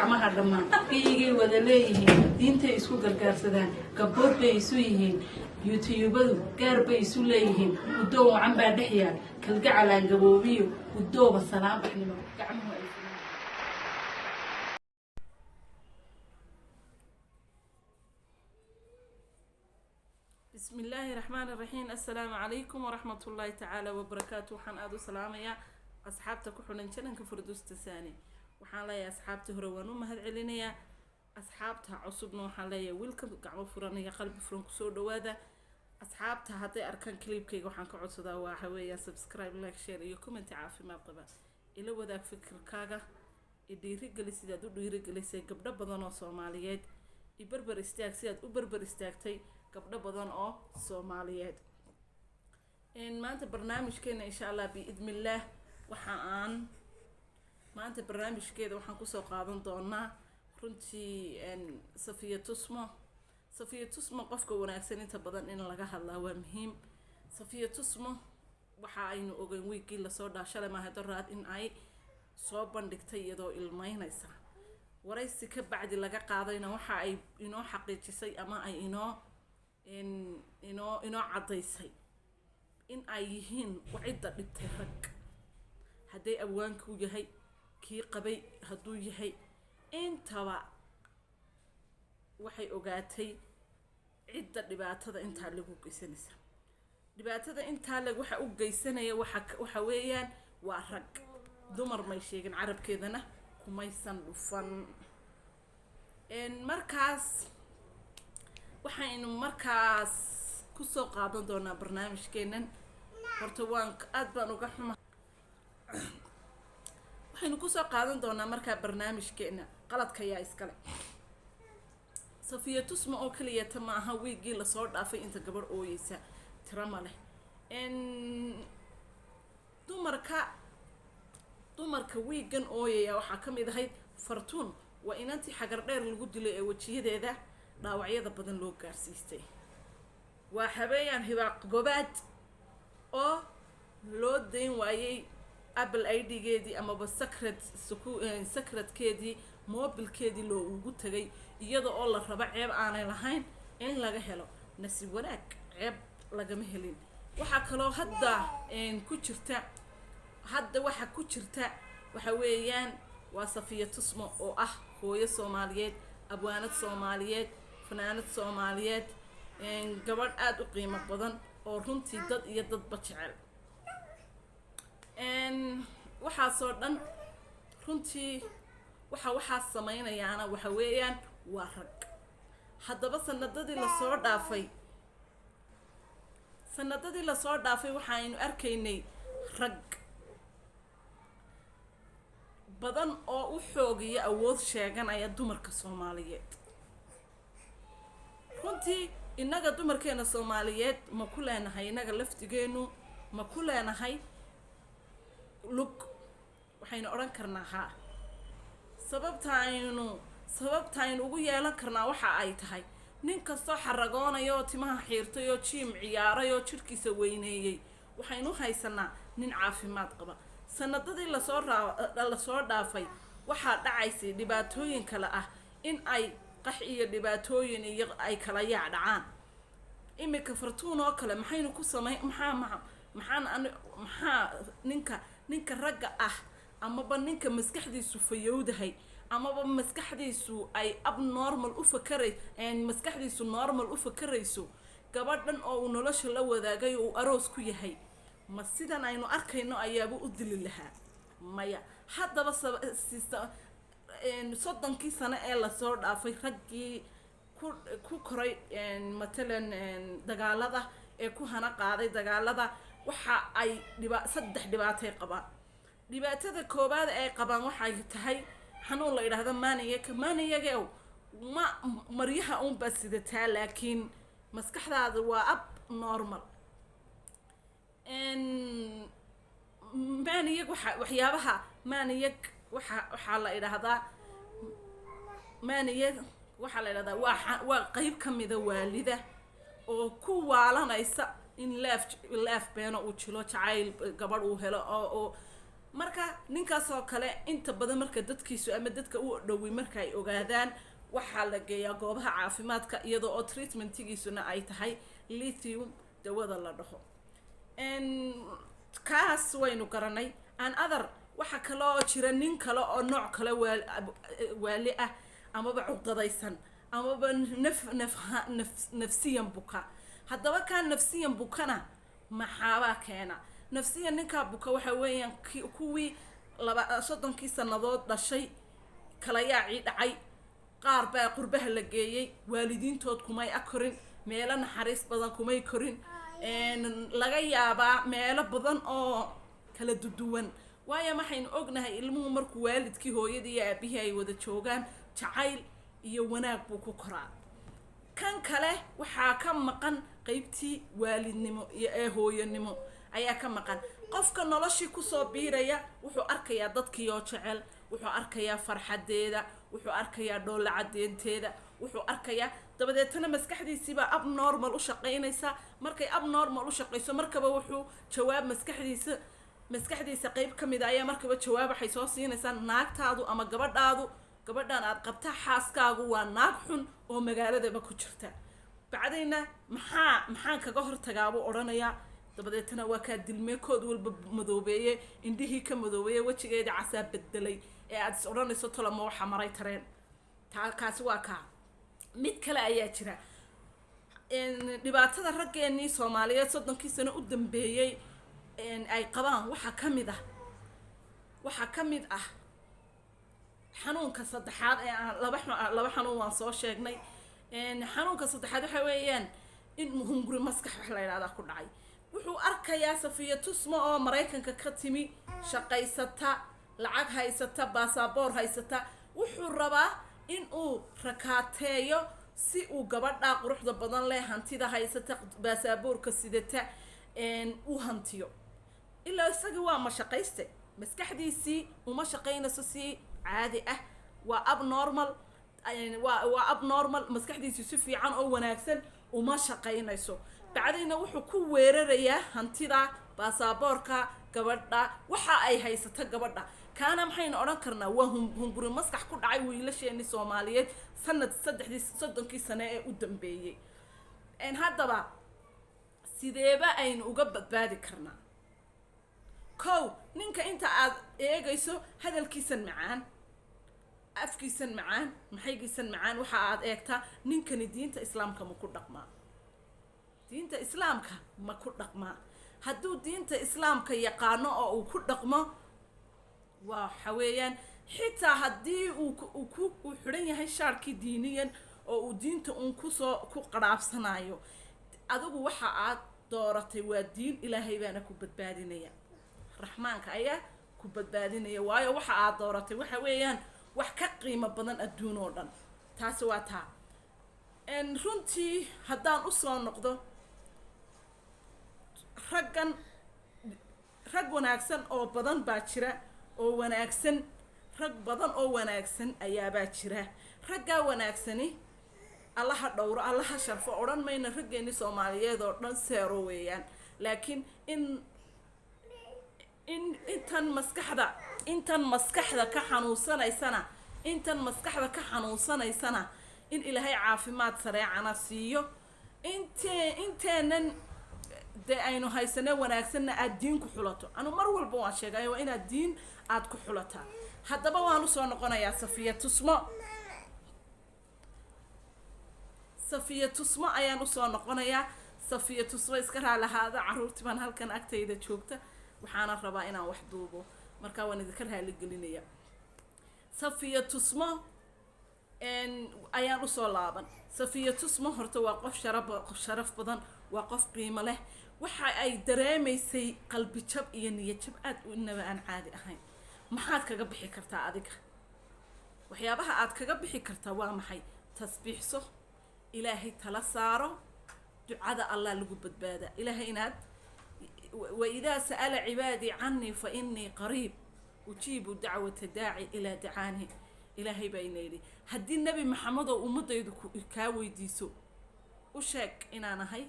gacmaha dhammaan iyagay wada leeyihiin diintay isku gargaarsadaan gabdhood bay isu yihiin youtubadu gaar bay isu leeyihiin guddoon wacan baa dhex yaal kalgacalaan gaboobiyo guddooba salaam baxnimo gacmuhu ay بسم الله الرحمن الرحيم السلام عليكم ورحمة الله تعالى وبركاته وحن أدو سلامة يا أصحابتك وحنا نشنك فردوس تساني وحن لا يا أصحابتي هروانو مهد علينا يا أصحابتها عصبنا وحن لا يا ويلكم قعمو فراني يا قلب فرانكو سودو هذا أصحابتها هاتي أركان كليب كي وحن كعصدا وحويا سبسكرايب لايك شير يو كومنت عافي ما طبعا إلا وذاك فكر كاغا يديري جلسي دادو ديري جلسي قبل بدنا صوماليات يبربر استاك سياد وبربر استاكتي gabdho badan oo Soomaaliyeed maanta barnaamijkeena insha Allah biidmillaah waxaan maanta barnaamijkeeda waxaan ku soo qaadan doonaa runtii Safiya Tusmo qofka wanaagsan inta badan in laga hadlaa waa muhiim Safiya Tusmo waxa aynu ogeyn weekii la soo dhaashalay ma hadaraad in ay soo bandhigtay iyadoo ilmeynaysa waraysi ka bacdi laga qaadayna waxa ay inoo xaqiijisay ama ay inoo cadaysay in ay yihiin wacida dhibtay rag haday awaanku yahay kii qabay haduu yahay intaba waxay ogaatay cidda dhibaatada inta lagu geysanaysa dhibaatada inta lagu waxa u geysanaya waxa weeyaan waa rag dumar may sheegin carabkeedana kumaysan dhufan markaas waxaynu markaas ku soo qaadan doonaa barnaamijkeenan horta waan aad baan uga xumaa waxaynu ku soo qaadan doonaa markaa barnaamijkeena qaladka yaa iskale Safiya Tusmo oo kaliya ma aha weegii la soo dhaafay inta gabar ooyeysa tirama leh dumarka weegan ooyaya waxa kamid ahayd Fartuun waa inantii xagar dheer lagu dilay ee wajiyadeeda dhaawacyada badan loo gaarsiistay waa habeeyaan hibaaq gobaad oo loo deyn waayay Apple ID-geedii ama ba secretkeedii mobilkeedii loo ugu tagay iyada oo la raba ceeb aanay lahayn in laga helo nasiib wanaag ceeb lagama helin waxa kaloo hadda ku jirta waxa weeyaan waa Safiya Tusmo oo ah hooyo Soomaaliyeed abwaanad Soomaaliyeed fanaanad Soomaaliyeed gabadh aad u qiimo badan oo runtii dad iyo dadba jecel waxa soo dhan runtii waxa sameeynayaana waxa weeyaan waa rag haddaba sanadadii la soo dhaafay waxaanu arkaynay rag badan oo u xoogiya awood sheeganaya dumarka Soomaaliyeed runtii inaga dumarkeena Soomaaliyeed ma ku leenahay inaga laftigeenu ma ku leenahay lug waxaynu oran karnaa ha sababta aynu ugu yeelan karnaa waxa ay tahay nin kastoo xaragoonayo timaha xiirtay oo jiim ciyaaray oo jirkiisa weyneeyay waxaynu haysanaa nin caafimaad qaba sanadadii la soo dhaafay waxa dhacaysay dhibaatooyin kala ah in ay qax iyo dhibaatooyin iyo ay kala yaacdaan imika Fartuun oo kale maxaynu ku sameey maxaa ninka ragga ah ama ba ninka maskaxdiisu fayowdahay ama ba maskaxdiisu ay abnormal u fakaray maskaxdiisu normal u fakarayso gabadhan oo nolosha la wadaagay oo aroos ku yahay ma sidan aynu arkayno ayaaba u dili lahaa maya haddaba soddonkii sano ee la soo dhaafay raggii ku koray matalan dagaalada ee ku hana qaaday dagaalada waxa ay saddex dhibaatay qabaan dhibaatada koobaad ay qabaan waxay tahay xanuun la yiraahdo maaniyaga ma maryaha bas sidataa laakiin maskaxdaada waa ab normal maaniyag waxyaabaha maaniyag waxa la yiraahdaa maaniyag waxa la yiraahdaa waa qayb kamida waalida oo ku waalanaysa in laaf beeno uu jilo jacayl gabadh uu helo oo marka ninkaasoo kale inta badan marka dadkiisu ama dadka u dhowi marka ay ogaadaan waxaa la geeyaa goobaha caafimaadka iyadoo oo treatmentigiisuna ay tahay lithium dawada la dhaho kaas waynu garanay aan other waxa kaloo jira nin kale oo nooc kale waali ah amaba cugdadaysan amaba nafsiyan buka haddaba kaan nafsiyan bukana maxaabaa keena nafsiyan ninkaa buka waxa weeyaan kuwii 30 sannadood dhashay kala yaacii dhacay qaar baa qurbaha la geeyey waalidiintood kumay korin meelo naxariis badan kumay korin laga yaabaa meelo badan oo kala duwan waayo maxaynu ognahay ilmuhu markuu waalidkii hooyadii iyo aabihii ay wada joogaan jacayl iyo wanaag buu ku koraa kan kale waxaa ka maqan qaybtii waalidnimo iyo hooyanimo ayaa ka maqan qofka noloshii kusoo biiraya wuxuu arkayaa dadkii oo jecel wuxuu arkayaa farxadeeda wuxuu arkayaa dhoolla cadeenteeda wuxuu arkayaa dabadeetana maskaxdiisiiba abnormal u shaqaynaysa markay abnormal u shaqayso markaba wuxuu jawaab maskaxdiisa qayb ka mid ah ayaa markaba jawaab waxay soo siinaysaa naagtaadu ama gabadhan aad qabta xaaskaagu waa naag xun oo magaaladaba ku jirta bacdayna maxaan kaga hortagaabuu odhanayaa dabadeetana waa kaa dilmeekood walba madoobeeye indhihii ka madoobeeye wejigeeda casaa bedelay ee aad is odhanayso tolama waxa maray tareen kaasi waa kaa mid kale ayaa jira dhibaatada raggeenii Soomaaliyeed 30 sano u dambeeyay ay qabaan waxa kamid ah xanuunka saddexaad ee laba xanuun waan soo sheegnay xanuunka saddexaad waxa weeyaan in hunguri maskax wax la yiraahdo ku dhacay wuxuu arkayaa Safiya Tusmo oo Mareykanka ka timi shaqaysata lacag haysata baasaboor haysata wuxuu rabaa in uu rakaateeyo si uu gabadha quruxda badan leh hantida haysata baasaboorka sidata u hantiyo ilaa isaga waa ma shaqayste maskaxdiisii uma shaqaynayso si caadi ah waa abnormal maskaxdiisii si fiican oo wanaagsan uma shaqaynayso bacdina wuxuu ku weerarayaa hantida baasaboorka gabadha waxa ay haysata gabadha kaana maxaynu oran karnaa waa hunguri maskax ku dhacay wiilasheeni Soomaaliyeed sanad 30 sano ee u dambeeyay haddaba sideeba aynu uga badbaadi karnaa ninka inta aad eegayso hadalkiisan macaan afkiisan macaan maxaygiisan macaan waxa aad eegtaa ninkani diinta islaamka ma ku dhaqmaa hadduu diinta islaamka yaqaano oo uu ku dhaqmo waxa weeyaan xitaa haddii uu xiran yahay shaarkii diiniyan oo uu diinta ku qaraabsanayo adigu waxa aad dooratay waa diin ilaahay baana ku badbaadinaya raxmaanka ayaa ku badbaadinaya waayo waxa aad dooratay waxa weeyaan wax ka qiimo badan adduun oo dhan taasi waa taa runtii haddaan u soo noqdo rag wanaagsan oo badan baa jira oo wanaagsan rag badan oo wanaagsan ayaabaa jira raggaa wanaagsani allaha dhowro allaha sharfo odhan mayna raggeeni Soomaaliyeed oo dhan seero weeyaan laakiin intan maskaxda ka xanuunsanaysana in ilaahay caafimaad sareecana siiyo inteenan de aynu haysana wanaagsanna aad diin ku xulato anu mar walba waan sheegay waa inaad diin aad ku xulataa haddaba waan u soo noqonayaa Safiya Tusmo ayaan u soo noqonayaa Safiya Tusmo iska raalahaada caruurtii baan halkan agtayda joogta waxaana rabaa inaan wax duubo marka waan idinka raali gelinaya Safiya Tusmo ayaan u soo laaban Safiya Tusmo horta waa qof sharaf badan waa qof qiimo leh waxa ay dareemaysay qalbi jab iyo niyad jab aad u inaba aan caadi ahayn maxaad kaga bixi kartaa adiga waxyaabaha aad kaga bixi kartaa waa maxay tasbiixso ilaahay tala saaro ducada Allah lagu badbaada ilaahay inaad وإذا سأل عبادي عني فإني قريب أجيب دعوة الداعي إلى دعاني إلهي بينيلي هدي النبي محمد ومضى كاوي ديسو وشك إن أنا هاي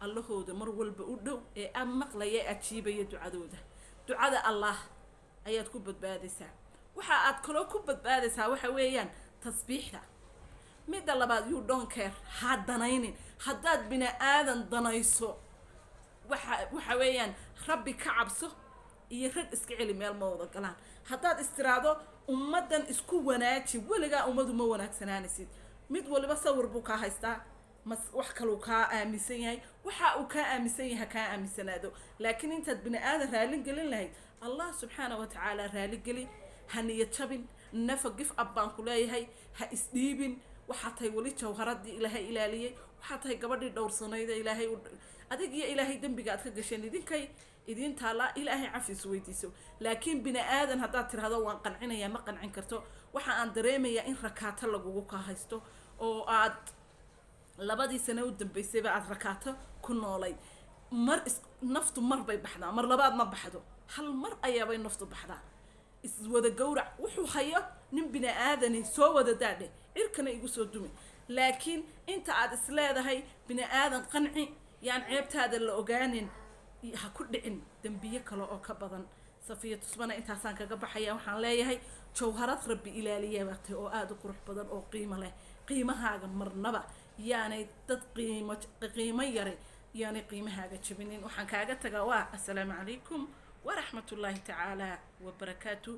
الله هو ده مر والبؤدو أمق لا يأتيب يدعو ده دعاء الله ayaad ku badbaadaysaa waxa aad kaloo ku badbaadaysaa waxa weeyaan tasbiixda midda labaad you don't care ha danaynin haddaad bini aadan danayso waxa weeyaan rabbi ka cabso iyo rag iska celi meel ma wada galaan haddaad istiraado ummadan isku wanaaji weligaa ummadu ma wanaagsanaanaysid mid waliba sawir buu kaa haystaa wax kaluu kaa aaminsan yahay waxa uu kaa aaminsan yahay kaa aaminsanaado laakiin intaad bini aadan raalin gelin lahayd allah subxaanahu wa tacaala raali geli ha niyad jabin nafa gif ab baan ku leeyahay ha isdhiibin waxaa tahay weli jawharadii ilaahay ilaaliyey waxaa tahay gabadhii dhowrsanayda ilaahay adig iyo ilaahay dembiga aad ka gasheen idinkay idin taala ilaahay cafis weydiiso laakiin bini aadan haddaad tirahdo waan qancinayaa ma qancin karto waxa aan dareemayaa in rakaato lagugu kaa haysto oo aad labadii sano u dambaysayba aad rakaato ku noolay naftu mar bay baxdaa mar labaad ma baxdo hal mar ayaabay naftu baxdaa iswada gowrac wuxuu hayo nin bini aadani soo wada daadhe cirkana igu soo dumi laakiin inta aad isleedahay bini aadan qanci yaan ceebtaada la ogaanin ha ku dhicin dambiye kale oo ka badan safiya tusmana intaasaan kaga baxaya waxaan leeyahay jawharad rabbi ilaaliya waqti oo aad u qurux badan oo qiimo leh qiimahaaga marnaba yaanay dad qiimo yare yaanay qiimahaaga jabinin waxaan kaaga tagaa waa assalaamu calaykum waraxmatullaahi tacaala wabarakaatu